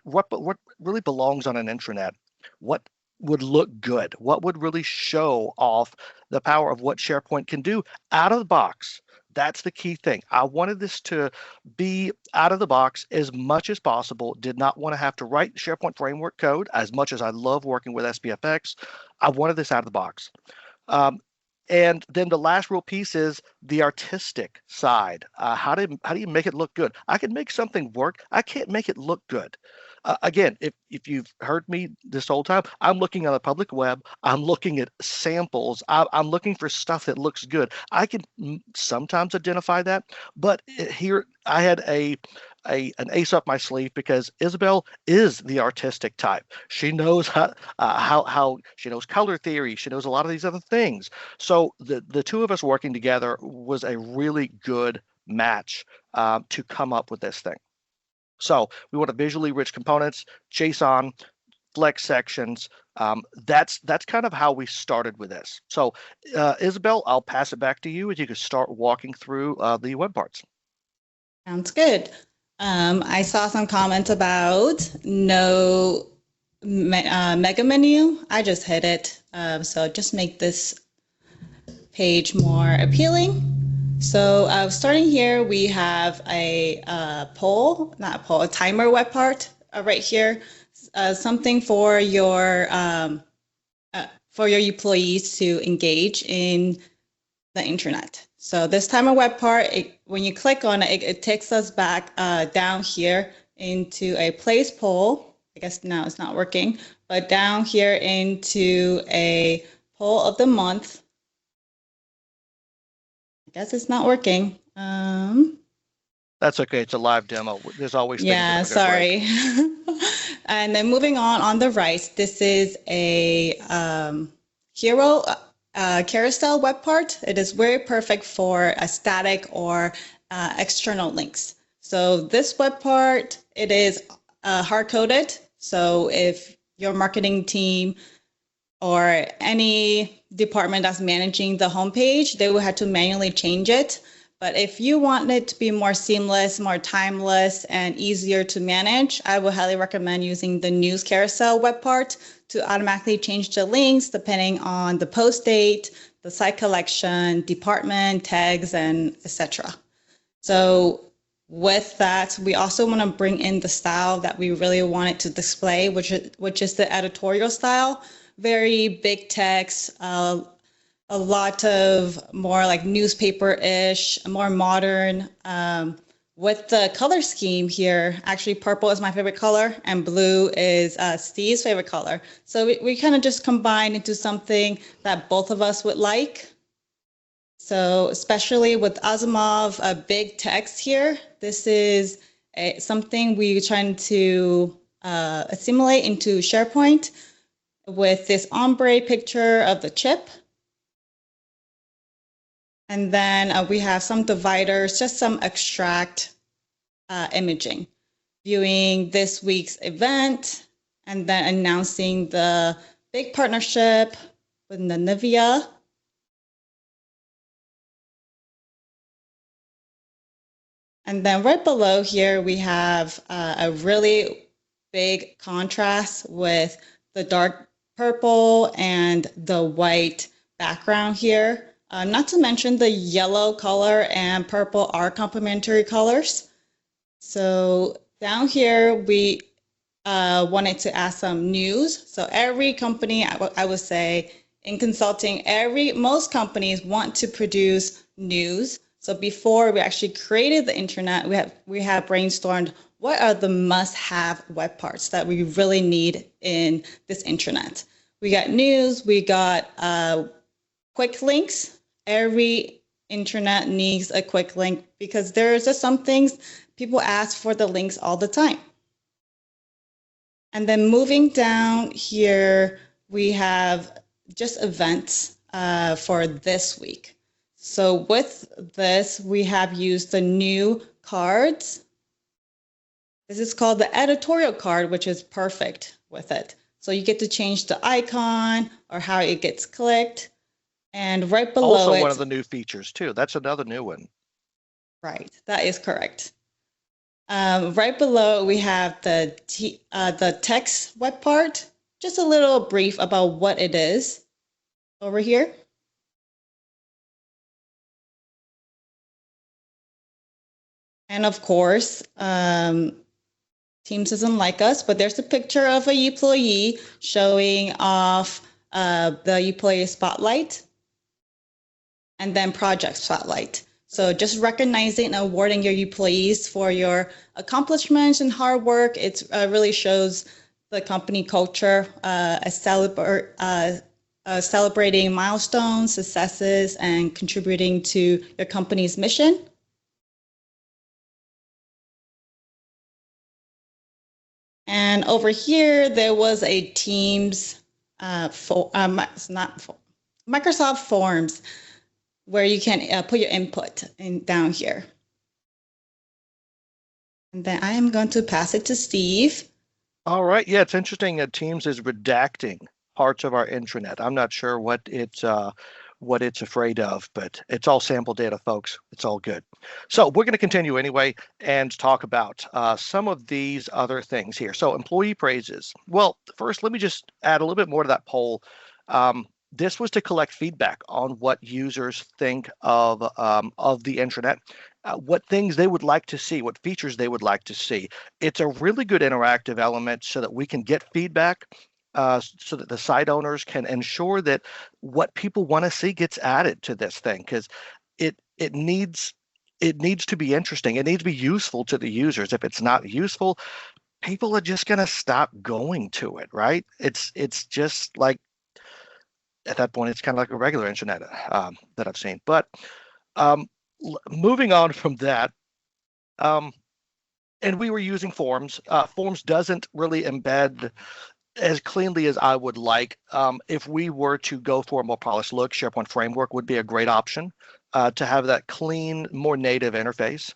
really belongs on an intranet, what would look good, what would really show off the power of what SharePoint can do out of the box. That's the key thing. I wanted this to be out of the box as much as possible. Did not want to have to write SharePoint framework code. As much as I love working with SPFX, I wanted this out of the box. And then the last real piece is the artistic side. How do you make it look good? I can make something work. I can't make it look good. Again, if you've heard me this whole time, I'm looking on the public web. I'm looking at samples. I'm looking for stuff that looks good. I can sometimes identify that, but here I had an ace up my sleeve, because Isabel is the artistic type. She knows how she knows color theory. She knows a lot of these other things. So the two of us working together was a really good match to come up with this thing. So we want visually rich components, JSON, flex sections. That's kind of how we started with this. So Isabel, I'll pass it back to you, and you can start walking through the web parts. Sounds good. I saw some comments about no mega menu. I just hit it. So just make this page more appealing. So starting here, we have a a timer web part right here. Something for your employees to engage in the intranet. So this timer web part, when you click on it, it takes us back down here into a place poll I guess now it's not working, but down here into a poll of the month. I guess it's not working. That's okay. It's a live demo. There's always things Yeah, that are gonna break. sorry. And then moving on the right, this is a hero carousel web part. It is very perfect for a static or external links. So this web part, it is hard-coded. So if your marketing team or any department that's managing the homepage, they will have to manually change it. But if you want it to be more seamless, more timeless, and easier to manage, I would highly recommend using the news carousel web part to automatically change the links depending on the post date, the site collection, department, tags, and etc. So with that, we also want to bring in the style that we really want it to display, which is the editorial style. Very big text, a lot of more like newspaper-ish, more modern. With the color scheme here, actually purple is my favorite color and blue is Steve's favorite color. So we kind of just combine into something that both of us would like. So especially with Asimov, a big text here, this is something we're trying to assimilate into SharePoint with this ombre picture of the chip. And then we have some dividers, just some extract imaging, viewing this week's event, and then announcing the big partnership with Nivea. And then right below here, we have a really big contrast with the dark purple and the white background here. Not to mention the yellow color and purple are complementary colors. So down here, we wanted to add some news. So every company, I would say in consulting, most companies want to produce news. So before we actually created the Intranet, we have brainstormed what are the must-have web parts that we really need in this Intranet. We got news, we got quick links. Every Intranet needs a quick link because there's just some things people ask for the links all the time. And then moving down here, we have just events for this week. So with this, we have used the new cards. This is called the editorial card, which is perfect with it. So you get to change the icon or how it gets clicked. And right below it. Also one of the new features too. That's another new one. Right, that is correct. Right below we have the text web part. Just a little brief about what it is over here. And of course, Teams doesn't like us, but there's a picture of a employee showing off the employee spotlight and then project spotlight. So just recognizing and awarding your employees for your accomplishments and hard work, it really shows the company culture, celebrating milestones, successes, and contributing to your company's mission. And over here, there was a Teams, Microsoft Forms, where you can put your input down here. And then I am going to pass it to Steve. All right. Yeah, it's interesting that Teams is redacting parts of our intranet. I'm not sure what it's afraid of, but it's all sample data, folks. It's all good. So we're going to continue anyway and talk about some of these other things here. So employee praises. Well, first, let me just add a little bit more to that poll. This was to collect feedback on what users think of the intranet, what things they would like to see, what features they would like to see. It's a really good interactive element so that we can get feedback, so that the site owners can ensure that what people want to see gets added to this thing, because it needs to be interesting. It needs to be useful to the users. If it's not useful, people are just going to stop going to it, right? It's just like at that point, it's kind of like a regular internet that I've seen. But moving on from that, and we were using Forms. Forms doesn't really embed as cleanly as I would like. If we were to go for a more polished look, SharePoint Framework would be a great option to have that clean, more native interface.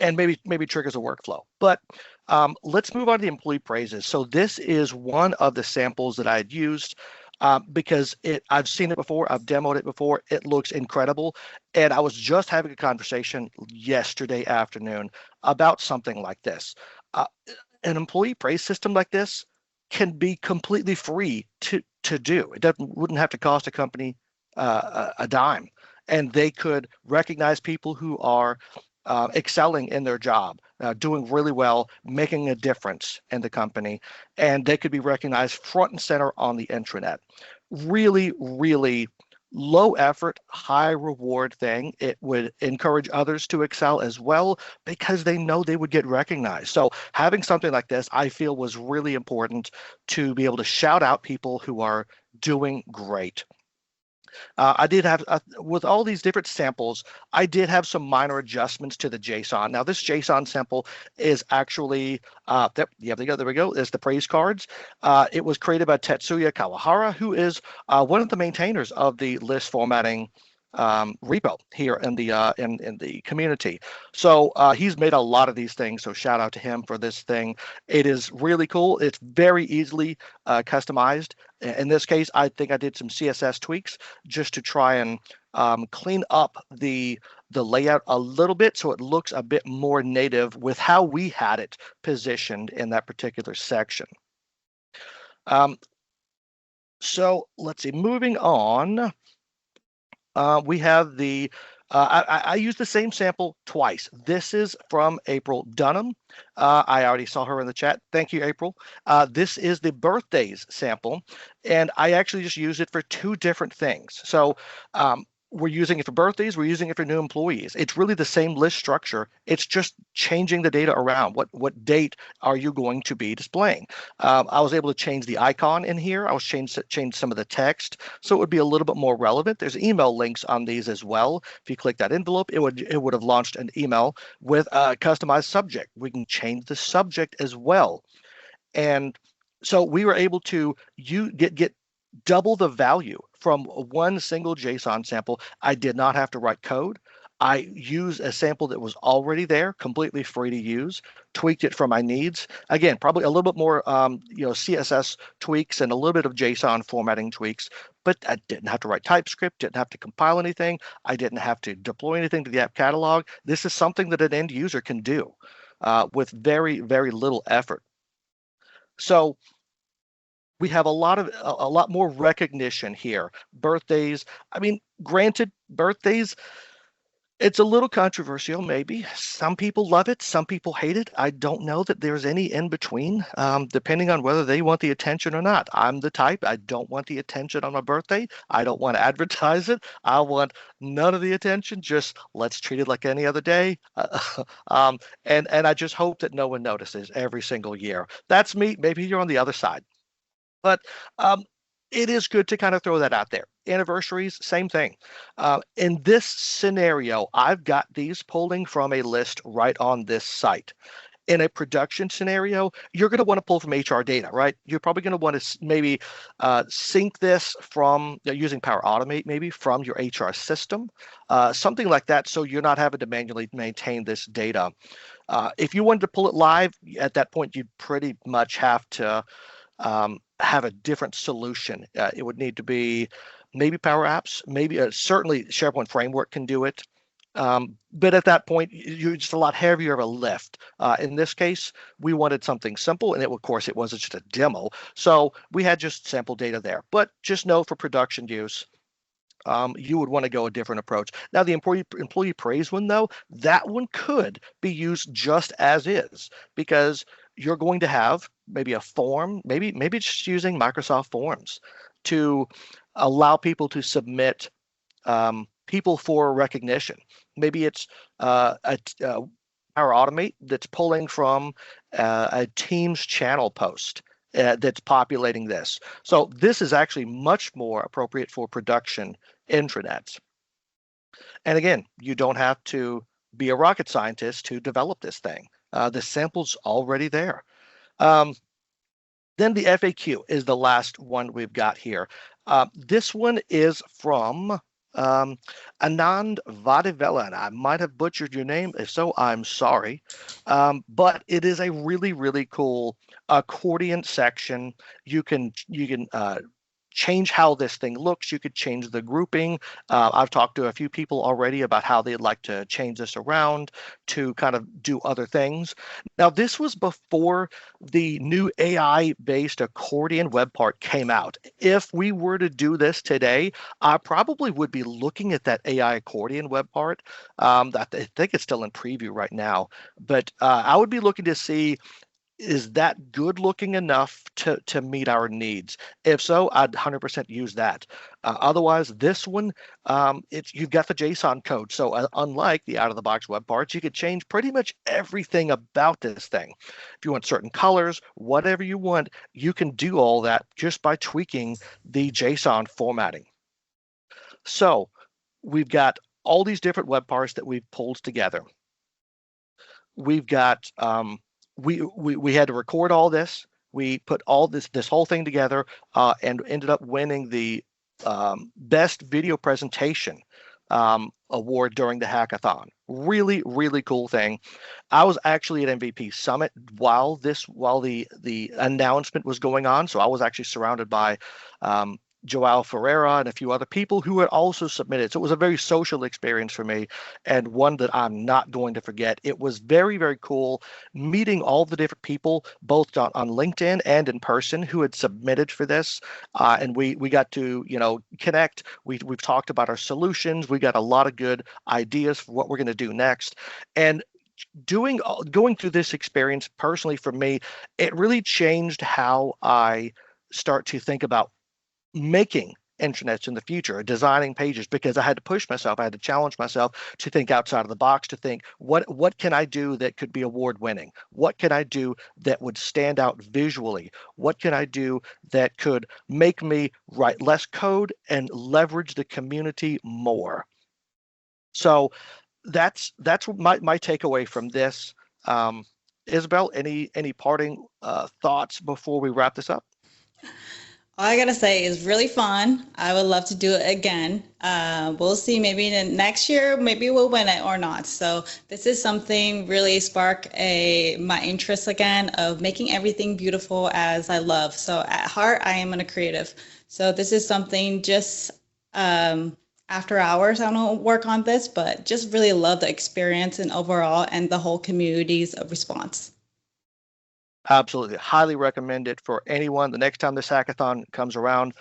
And maybe triggers a workflow. But let's move on to the employee praises. So this is one of the samples that I had used because I've seen it before, I've demoed it before, it looks incredible. And I was just having a conversation yesterday afternoon about something like this. An employee praise system like this can be completely free to do. It wouldn't have to cost a company a dime. And they could recognize people who are excelling in their job, doing really well, making a difference in the company, and they could be recognized front and center on the intranet. Really, really low effort, high reward thing. It would encourage others to excel as well because they know they would get recognized. So having something like this, I feel, was really important to be able to shout out people who are doing great. I did have, with all these different samples, I did have some minor adjustments to the JSON. Now, this JSON sample is actually, there we go, is the praise cards. It was created by Tetsuya Kawahara, who is one of the maintainers of the list formatting repo here in the community. So he's made a lot of these things. So shout out to him for this thing. It is really cool. It's very easily customized. In this case, I think I did some CSS tweaks just to try and clean up the layout a little bit so it looks a bit more native with how we had it positioned in that particular section. So let's see, moving on. We have the, I used the same sample twice. This is from April Dunham. I already saw her in the chat. Thank you, April. This is the birthdays sample, and I actually just used it for two different things. So we're using it for birthdays, we're using it for new employees. It's really the same list structure. It's just changing the data around. What date are you going to be displaying? I was able to change the icon in here. I was change some of the text, so it would be a little bit more relevant. There's email links on these as well. If you click that envelope, it would have launched an email with a customized subject. We can change the subject as well. And so we were able to get double the value from one single JSON sample. I did not have to write code. I used a sample that was already there, completely free to use, tweaked it for my needs. Again, probably a little bit more CSS tweaks and a little bit of JSON formatting tweaks, but I didn't have to write TypeScript, didn't have to compile anything. I didn't have to deploy anything to the app catalog. This is something that an end user can do with very, very little effort. So we have a lot more recognition here. Birthdays, I mean, granted, birthdays, it's a little controversial, maybe. Some people love it, some people hate it. I don't know that there's any in between, depending on whether they want the attention or not. I'm the type, I don't want the attention on my birthday. I don't want to advertise it. I want none of the attention. Just let's treat it like any other day. And I just hope that no one notices every single year. That's me. Maybe you're on the other side. But it is good to kind of throw that out there. Anniversaries, same thing. In this scenario, I've got these pulling from a list right on this site. In a production scenario, you're going to want to pull from HR data, right? You're probably going to want to maybe sync this from using Power Automate, maybe from your HR system, something like that, so you're not having to manually maintain this data. If you wanted to pull it live, at that point, you'd pretty much have to have a different solution. It would need to be maybe Power Apps, maybe certainly SharePoint Framework can do it. But at that point, you're just a lot heavier of a lift. In this case, we wanted something simple, and of course, it wasn't just a demo. So we had just sample data there. But just know for production use, you would want to go a different approach. Now, the employee praise one, though, that one could be used just as is, because you're going to have maybe a form, maybe just using Microsoft Forms to allow people to submit people for recognition. Maybe it's Power Power Automate that's pulling from a Teams channel post that's populating this. So this is actually much more appropriate for production intranets. And again, you don't have to be a rocket scientist to develop this thing. The sample's already there. Then the FAQ is the last one we've got here. This one is from Anand Vadivela, and I might have butchered your name. If so, I'm sorry. But it is a really, really cool accordion section. You can change how this thing looks. You could change the grouping. I've talked to a few people already about how they'd like to change this around to kind of do other things. Now, this was before the new AI-based accordion web part came out. If we were to do this today, I probably would be looking at that AI accordion web part. I think it's still in preview right now, but I would be looking to see, is that good looking enough to meet our needs? If so, I'd 100% use that. Otherwise, this one, you've got the JSON code. So unlike the out-of-the-box web parts, you could change pretty much everything about this thing. If you want certain colors, whatever you want, you can do all that just by tweaking the JSON formatting. So we've got all these different web parts that we've pulled together. We've got we had to record all this. We put all this whole thing together and ended up winning the best video presentation award during the hackathon. Really, really cool thing. I was actually at MVP Summit while the announcement was going on, so I was actually surrounded by Joao Ferreira and a few other people who had also submitted. So it was a very social experience for me, and one that I'm not going to forget. It was very, very cool meeting all the different people, both on LinkedIn and in person, who had submitted for this. And we got to, connect. We've talked about our solutions. We got a lot of good ideas for what we're going to do next. And going through this experience personally for me, it really changed how I start to think about making intranets in the future, designing pages, because I had to push myself. I had to challenge myself to think outside of the box, to think, what can I do that could be award winning? What can I do that would stand out visually? What can I do that could make me write less code and leverage the community more? So that's my takeaway from this. Isabel, any parting thoughts before we wrap this up? All I gotta say is really fun. I would love to do it again. We'll see, maybe next year, maybe we'll win it or not. So this is something really spark my interest again of making everything beautiful as I love. So at heart, I am a creative. So this is something just after hours, I don't work on this, but just really love the experience and overall and the whole community's response. Absolutely. Highly recommend it for anyone. The next time this hackathon comes around,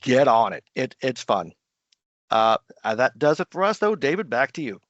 get on it. It's fun. That does it for us, though. David, back to you.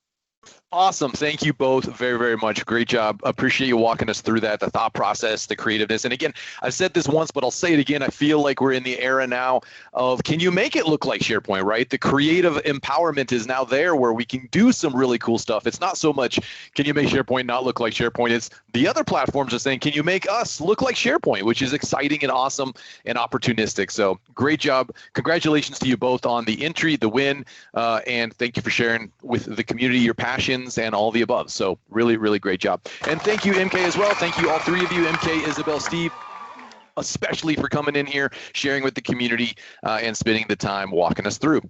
Awesome. Thank you both very, very much. Great job. Appreciate you walking us through that, the thought process, the creativeness. And again, I've said this once, but I'll say it again. I feel like we're in the era now of, can you make it look like SharePoint, right? The creative empowerment is now there where we can do some really cool stuff. It's not so much, can you make SharePoint not look like SharePoint? It's the other platforms are saying, can you make us look like SharePoint, which is exciting and awesome and opportunistic. So great job. Congratulations to you both on the entry, the win, and thank you for sharing with the community your passions and all the above. So really, really great job. And thank you, MK, as well. Thank you, all three of you, MK, Isabel, Steve, especially for coming in here, sharing with the community, and spending the time walking us through.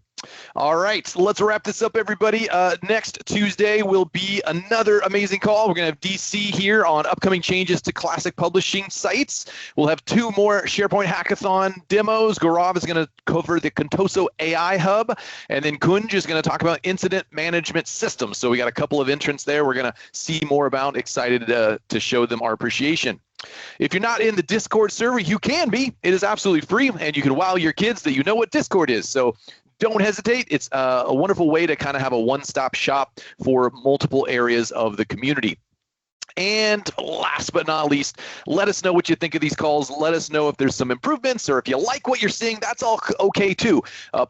All right, so let's wrap this up, everybody. Next Tuesday will be another amazing call. We're going to have DC here on upcoming changes to classic publishing sites. We'll have 2 more SharePoint Hackathon demos. Gaurav is going to cover the Contoso AI Hub, and then Kunj is going to talk about incident management systems. So we got a couple of entrants there we're going to see more about. Excited to show them our appreciation. If you're not in the Discord server, you can be. It is absolutely free, and you can wow your kids that you know what Discord is. So don't hesitate. It's a wonderful way to kind of have a one-stop shop for multiple areas of the community. And last but not least, let us know what you think of these calls. Let us know if there's some improvements or if you like what you're seeing. That's all okay too.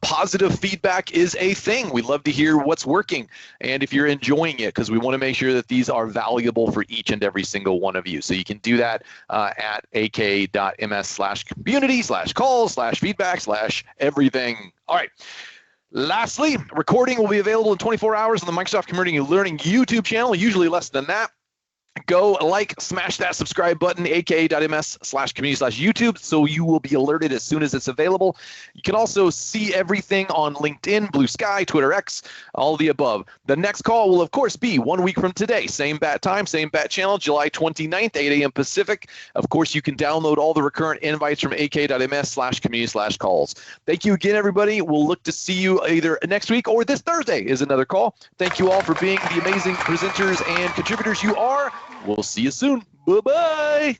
Positive feedback is a thing. We love to hear what's working and if you're enjoying it, because we want to make sure that these are valuable for each and every single one of you. So you can do that at ak.ms/community/calls/feedback/everything. All right. Lastly, recording will be available in 24 hours on the Microsoft Community Learning YouTube channel, usually less than that. Go smash that subscribe button, aka.ms/community/YouTube, so you will be alerted as soon as it's available. You can also see everything on LinkedIn, Blue Sky, Twitter X, all the above. The next call will, of course, be 1 week from today. Same bat time, same bat channel, July 29th, 8 a.m. Pacific. Of course, you can download all the recurrent invites from ak.ms/community/calls. Thank you again, everybody. We'll look to see you either next week or this Thursday is another call. Thank you all for being the amazing presenters and contributors you are. We'll see you soon. Bye-bye.